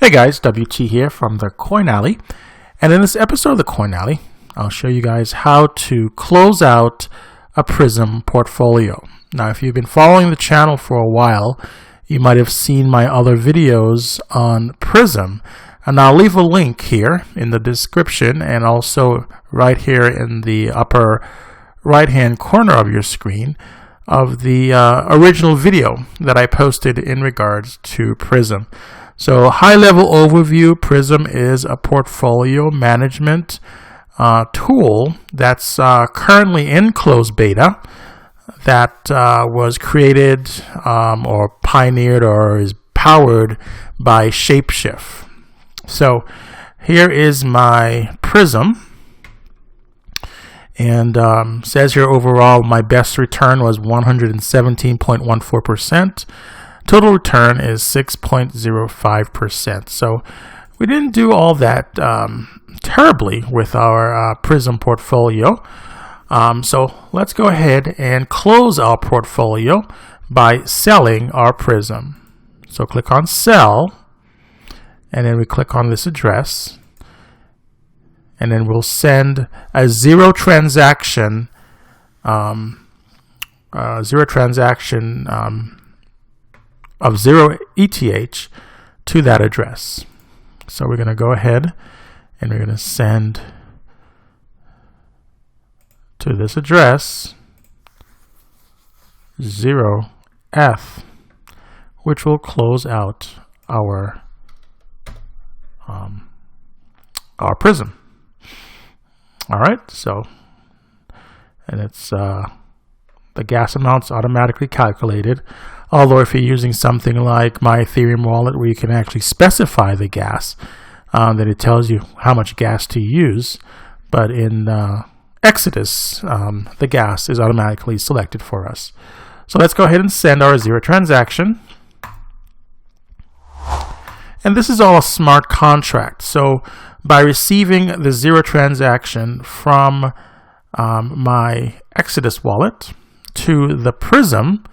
Hey guys, WT here from the Coin Alley, and in this episode of the Coin Alley, I'll show you guys how to close out a Prism portfolio. Now, if you've been following the channel for a while, you might have seen my other videos on Prism, and I'll leave a link here in the description and also right here in the upper right-hand corner of your screen of the original video that I posted in regards to Prism. So, high-level overview, Prism is a portfolio management tool that's currently in closed beta that was created or pioneered or is powered by Shapeshift. So, here is my Prism, and says here overall my best return was 117.14%. Total return is 6.05%. So we didn't do all that terribly with our Prism portfolio. So let's go ahead and close our portfolio by selling our Prism. So click on Sell, and then we click on this address, and then we'll send a zero transaction of 0 ETH to that address. So we're going to go ahead and we're going to send to this address 0 ETH, which will close out our Prism. All right, so, and it's the gas amount's automatically calculated. Although if you're using something like my Ethereum wallet where you can actually specify the gas, then it tells you how much gas to use. But in Exodus, the gas is automatically selected for us. So let's go ahead and send our zero transaction. And this is all a smart contract. So by receiving the zero transaction from my Exodus wallet to the Prism,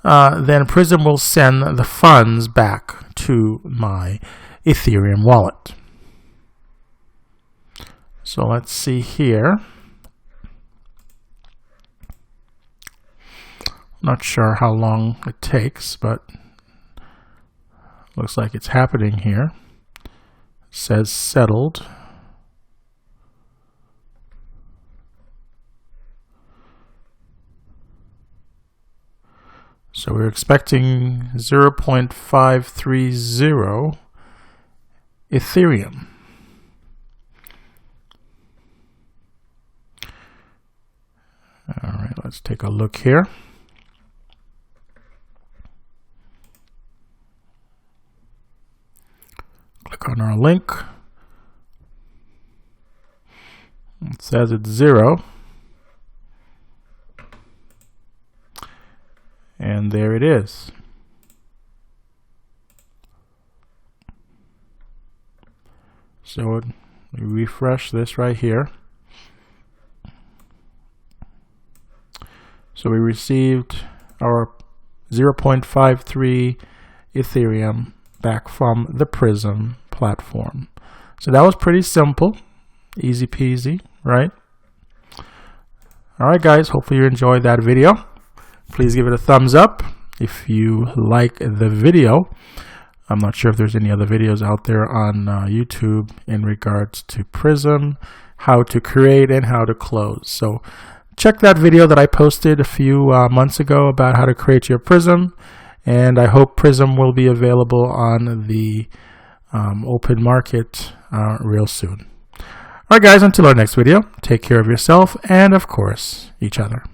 then Prism will send the funds back to my Ethereum wallet. So let's see here. Not sure how long it takes, but looks like it's happening here. It says settled. So we're expecting 0.530 Ethereum. All right, let's take a look here. Click on our link. It says it's 0. And there it is. So we refresh this right here. So we received our 0.53 Ethereum back from the Prism platform. So that was pretty simple, easy peasy, right? All right, guys, hopefully you enjoyed that video. Please give it a thumbs up if you like the video. I'm not sure if there's any other videos out there on YouTube in regards to Prism, how to create and how to close. So check that video that I posted a few months ago about how to create your Prism, and I hope Prism will be available on the open market real soon. All right, guys, until our next video, take care of yourself and, of course, each other.